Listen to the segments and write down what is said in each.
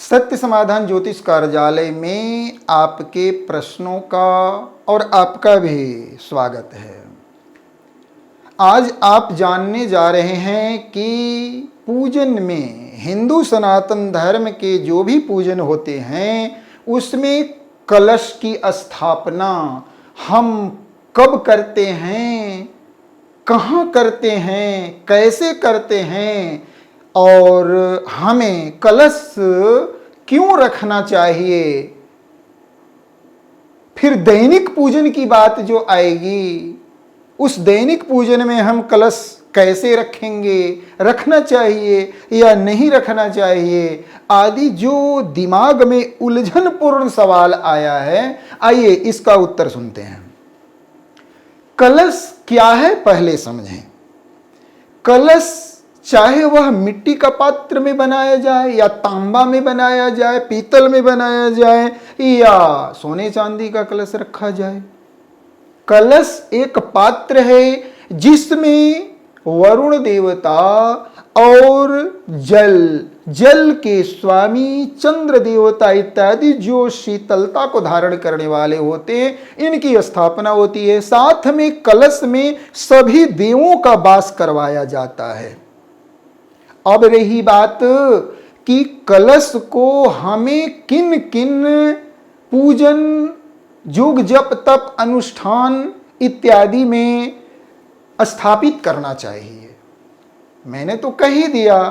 सत्य समाधान ज्योतिष कार्यालय में आपके प्रश्नों का और आपका भी स्वागत है। आज आप जानने जा रहे हैं कि पूजन में हिंदू सनातन धर्म के जो भी पूजन होते हैं उसमें कलश की स्थापना हम कब करते हैं, कहाँ करते हैं, कैसे करते हैं और हमें कलश क्यों रखना चाहिए। फिर दैनिक पूजन की बात जो आएगी, उस दैनिक पूजन में हम कलश कैसे रखेंगे, रखना चाहिए या नहीं रखना चाहिए आदि जो दिमाग में उलझनपूर्ण सवाल आया है, आइए इसका उत्तर सुनते हैं। कलश क्या है पहले समझें। कलश चाहे वह मिट्टी का पात्र में बनाया जाए या तांबा में बनाया जाए, पीतल में बनाया जाए या सोने चांदी का कलश रखा जाए, कलश एक पात्र है जिसमें वरुण देवता और जल के स्वामी चंद्र देवता इत्यादि जो शीतलता को धारण करने वाले होते हैं, इनकी स्थापना होती है। साथ में कलश में सभी देवों का वास करवाया जाता है। अब रही बात कि कलश को हमें किन किन पूजन, योग जप तप अनुष्ठान इत्यादि में स्थापित करना चाहिए। मैंने तो कह ही दिया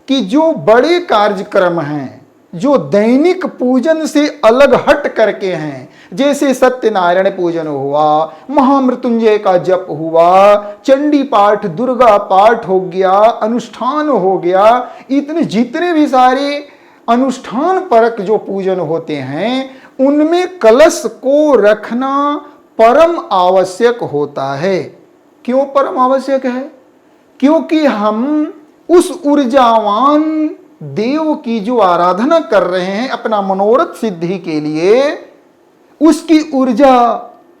कि जो बड़े कार्यक्रम हैं, जो दैनिक पूजन से अलग हट करके हैं, जैसे सत्यनारायण पूजन हुआ, महामृत्युंजय का जप हुआ, चंडी पाठ, दुर्गा पाठ हो गया, अनुष्ठान हो गया, इतने जितने भी सारे अनुष्ठान परक जो पूजन होते हैं उनमें कलश को रखना परम आवश्यक होता है। क्यों परम आवश्यक है? क्योंकि हम उस ऊर्जावान देव की जो आराधना कर रहे हैं अपना मनोरथ सिद्धि के लिए, उसकी ऊर्जा,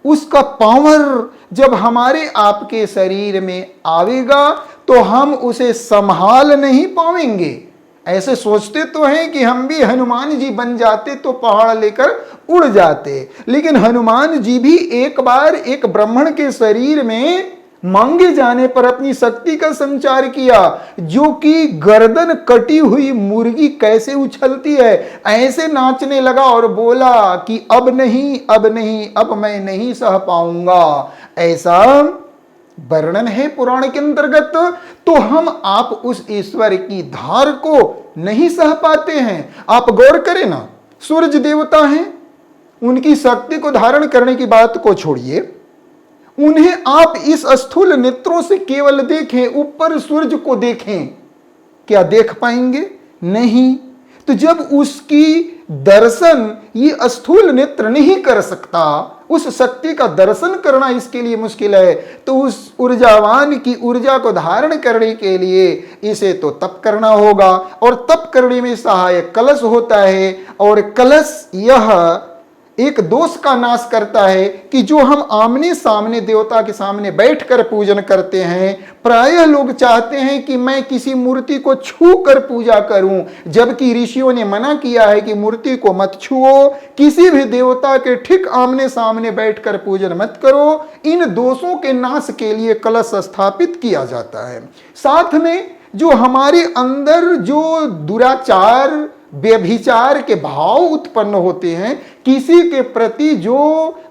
उसका पावर जब हमारे आपके शरीर में आवेगा तो हम उसे संभाल नहीं पाएंगे। ऐसे सोचते तो हैं कि हम भी हनुमान जी बन जाते तो पहाड़ लेकर उड़ जाते, लेकिन हनुमान जी भी एक बार एक ब्राह्मण के शरीर में मांगे जाने पर अपनी शक्ति का संचार किया, जो कि गर्दन कटी हुई मुर्गी कैसे उछलती है ऐसे नाचने लगा और बोला कि अब नहीं, अब नहीं, अब मैं नहीं सह पाऊंगा। ऐसा वर्णन है पुराण के अंतर्गत। तो हम आप उस ईश्वर की धार को नहीं सह पाते हैं। आप गौर करें ना, सूर्य देवता हैं, उनकी शक्ति को धारण करने की बात को छोड़िए, उन्हें आप इस स्थूल नेत्रों से केवल देखें, ऊपर सूर्य को देखें, क्या देख पाएंगे? नहीं। तो जब उसकी दर्शन ये स्थूल नेत्र नहीं कर सकता, उस शक्ति का दर्शन करना इसके लिए मुश्किल है, तो उस ऊर्जावान की ऊर्जा को धारण करने के लिए इसे तो तप करना होगा, और तप करने में सहायक कलश होता है। और कलश यह एक दोष का नाश करता है कि जो हम आमने सामने देवता के सामने बैठकर पूजन करते हैं, प्रायः लोग चाहते हैं कि मैं किसी मूर्ति को छू कर पूजा करूं, जबकि ऋषियों ने मना किया है कि मूर्ति को मत छुओ, किसी भी देवता के ठीक आमने सामने बैठकर पूजन मत करो। इन दोषों के नाश के लिए कलश स्थापित किया जाता है। साथ में जो हमारे अंदर जो दुराचार, व्यभिचार के भाव उत्पन्न होते हैं, किसी के प्रति जो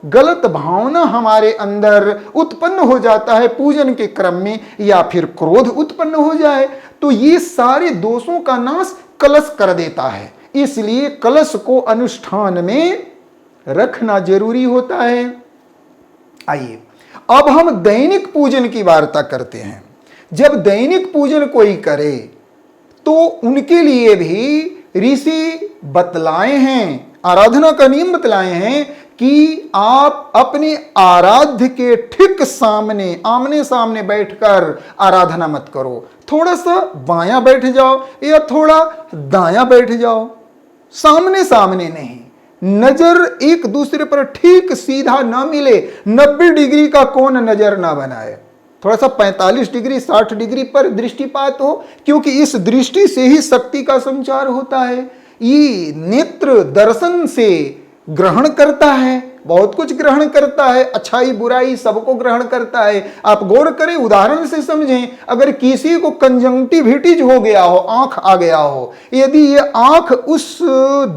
गलत भावना हमारे अंदर उत्पन्न हो जाता है पूजन के क्रम में, या फिर क्रोध उत्पन्न हो जाए, तो ये सारे दोषों का नाश कलश कर देता है। इसलिए कलश को अनुष्ठान में रखना जरूरी होता है। आइए अब हम दैनिक पूजन की वार्ता करते हैं। जब दैनिक पूजन कोई करे तो उनके लिए भी ऋषि बतलाए हैं, आराधना का नियम बतलाए हैं कि आप अपने आराध्य के ठीक सामने, आमने सामने बैठकर आराधना मत करो। थोड़ा सा बायां बैठ जाओ या थोड़ा दायां बैठ जाओ, सामने सामने नहीं। नजर एक दूसरे पर ठीक सीधा ना मिले, 90 डिग्री का कोण नजर ना बनाए, थोड़ा सा 45 डिग्री 60 डिग्री पर दृष्टिपात हो, क्योंकि इस दृष्टि से ही शक्ति का संचार होता है। ये नेत्र दर्शन से ग्रहण करता है, बहुत कुछ ग्रहण करता है, अच्छाई बुराई सबको ग्रहण करता है। आप गौर करें, उदाहरण से समझें, अगर किसी को कंजंक्टिविटिस हो गया हो, आंख आ गया हो, यदि ये आंख उस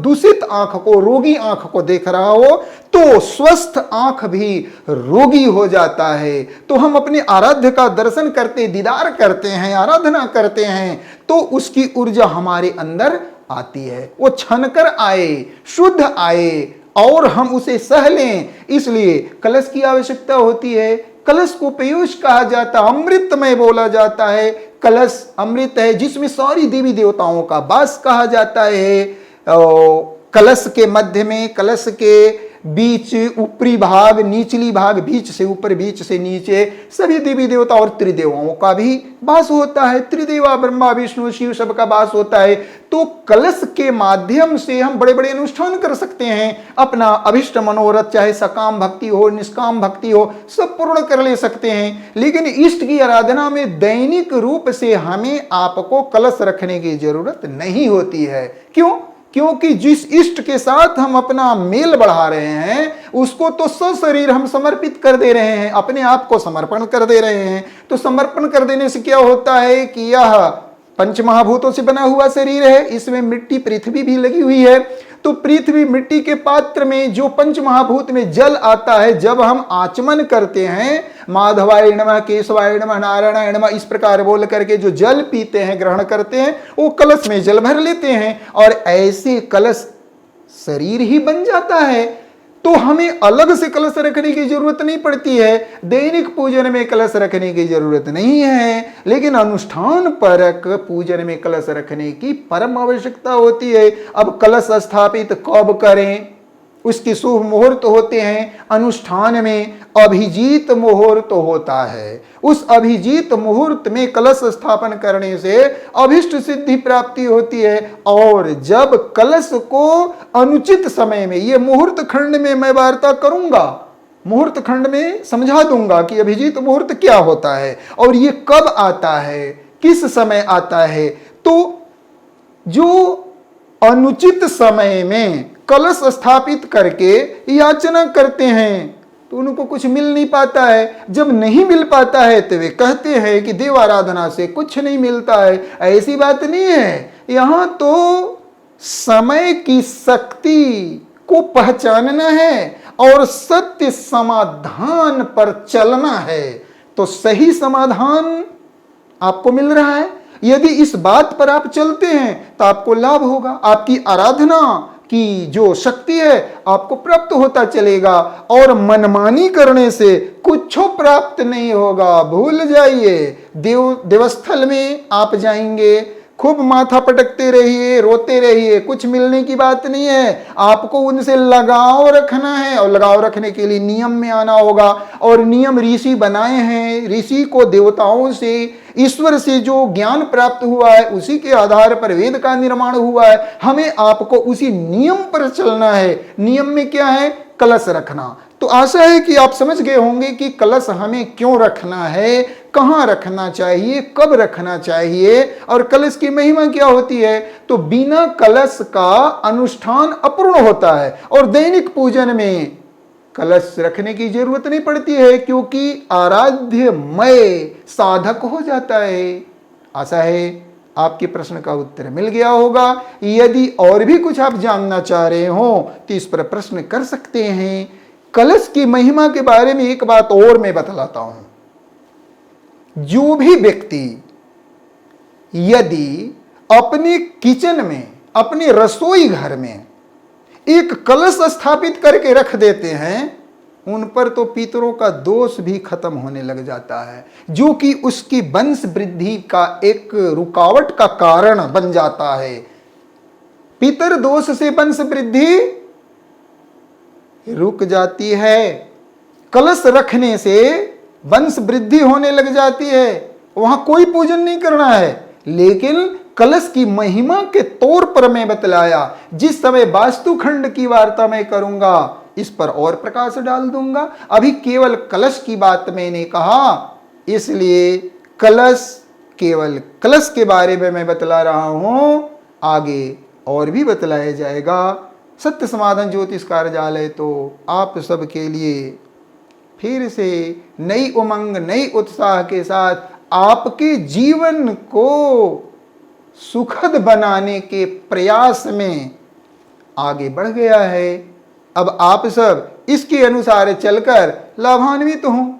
दूषित आंख को, रोगी आंख को देख रहा हो, तो स्वस्थ आंख भी रोगी हो जाता है। तो हम अपने आराध्य का दर्शन करते, दीदार करते हैं, आराधना करते हैं, तो उसकी ऊर्जा हमारे अंदर आती है, वो छनकर आए, शुद्ध आए और हम उसे सह लें। इसलिए कलश की आवश्यकता होती है। कलश को पीयूष कहा जाता है, अमृतमय बोला जाता है। कलश अमृत है जिसमें सारी देवी देवताओं का वास कहा जाता है। कलश के मध्य में, कलश के बीच, ऊपरी भाग, निचली भाग, बीच से ऊपर, बीच से नीचे सभी देवी देवता और त्रिदेवाओं का भी वास होता है। त्रिदेवा ब्रह्मा विष्णु शिव सबका वास होता है। तो कलश के माध्यम से हम बड़े बड़े अनुष्ठान कर सकते हैं, अपना अभिष्ट मनोरथ, चाहे सकाम भक्ति हो, निष्काम भक्ति हो, सब पूर्ण कर ले सकते हैं। लेकिन इष्ट की आराधना में दैनिक रूप से हमें आपको कलश रखने की जरूरत नहीं होती है। क्यों? क्योंकि जिस इष्ट के साथ हम अपना मेल बढ़ा रहे हैं, उसको तो सशरीर हम समर्पित कर दे रहे हैं, अपने आप को समर्पण कर दे रहे हैं। तो समर्पण कर देने से क्या होता है कि यह पंचमहाभूतों से बना हुआ शरीर है, इसमें मिट्टी पृथ्वी भी लगी हुई है। तो पृथ्वी मिट्टी के पात्र में जो पंचमहाभूत में जल आता है, जब हम आचमन करते हैं, माधवाय नमः, केशवाय नमः, नारायणाय नमः, इस प्रकार बोल करके जो जल पीते हैं, ग्रहण करते हैं, वो कलश में जल भर लेते हैं और ऐसे कलश शरीर ही बन जाता है। तो हमें अलग से कलश रखने की जरूरत नहीं पड़ती है, दैनिक पूजन में कलश रखने की जरूरत नहीं है। लेकिन अनुष्ठान परक पूजन में कलश रखने की परम आवश्यकता होती है। अब कलश स्थापित कब करें? उसके शुभ मुहूर्त होते हैं। अनुष्ठान में अभिजीत मुहूर्त होता है। उस अभिजीत मुहूर्त में कलश स्थापन करने से अभिष्ट सिद्धि प्राप्ति होती है। और जब कलश को अनुचित समय में, ये मुहूर्त खंड में मैं वार्ता करूंगा, मुहूर्त खंड में समझा दूंगा कि अभिजीत मुहूर्त क्या होता है और ये कब आता है, किस समय आता है। तो जो अनुचित समय में कलश स्थापित करके याचना करते हैं तो उनको कुछ मिल नहीं पाता है। जब नहीं मिल पाता है तो वे कहते हैं कि देव आराधना से कुछ नहीं मिलता है। ऐसी बात नहीं है। यहां तो समय की शक्ति को पहचानना है और सत्य समाधान पर चलना है। तो सही समाधान आपको मिल रहा है। यदि इस बात पर आप चलते हैं तो आपको लाभ होगा। आपकी आराधना की जो शक्ति है आपको प्राप्त होता चलेगा और मनमानी करने से कुछ प्राप्त नहीं होगा। भूल जाइए, देवस्थल में आप जाएंगे, खूब माथा पटकते रहिए, रोते रहिए, कुछ मिलने की बात नहीं है। आपको उनसे लगाव रखना है और लगाव रखने के लिए नियम में आना होगा। और नियम ऋषि बनाए हैं। ऋषि को देवताओं से, ईश्वर से जो ज्ञान प्राप्त हुआ है उसी के आधार पर वेद का निर्माण हुआ है। हमें आपको उसी नियम पर चलना है। नियम में क्या है? कलश रखना। तो आशा है कि आप समझ गए होंगे कि कलश हमें क्यों रखना है, कहां रखना चाहिए, कब रखना चाहिए और कलश की महिमा क्या होती है। तो बिना कलश का अनुष्ठान अपूर्ण होता है और दैनिक पूजन में कलश रखने की जरूरत नहीं पड़ती है, क्योंकि आराध्यमय साधक हो जाता है। आशा है आपके प्रश्न का उत्तर मिल गया होगा। यदि और भी कुछ आप जानना चाह रहे हो तो इस पर प्रश्न कर सकते हैं। कलश की महिमा के बारे में एक बात और मैं बतलाता हूं। जो भी व्यक्ति यदि अपने किचन में, अपने रसोई घर में एक कलश स्थापित करके रख देते हैं, उन पर तो पितरों का दोष भी खत्म होने लग जाता है, जो कि उसकी वंश वृद्धि का एक रुकावट का कारण बन जाता है। पितर दोष से वंश वृद्धि रुक जाती है। कलश रखने से वंश वृद्धि होने लग जाती है। वहां कोई पूजन नहीं करना है, लेकिन कलश की महिमा के तौर पर मैं बतलाया। जिस समय वास्तुखंड की वार्ता मैं करूंगा इस पर और प्रकाश डाल दूंगा। अभी केवल कलश की बात मैंने कहा, इसलिए कलश, केवल कलश के बारे में मैं बतला रहा हूं। आगे और भी बतलाया जाएगा। सत्य समाधान ज्योतिष कार्यालय तो आप सबके लिए फिर से नई उमंग, नई उत्साह के साथ आपके जीवन को सुखद बनाने के प्रयास में आगे बढ़ गया है। अब आप सब इसके अनुसार चलकर लाभान्वित हों।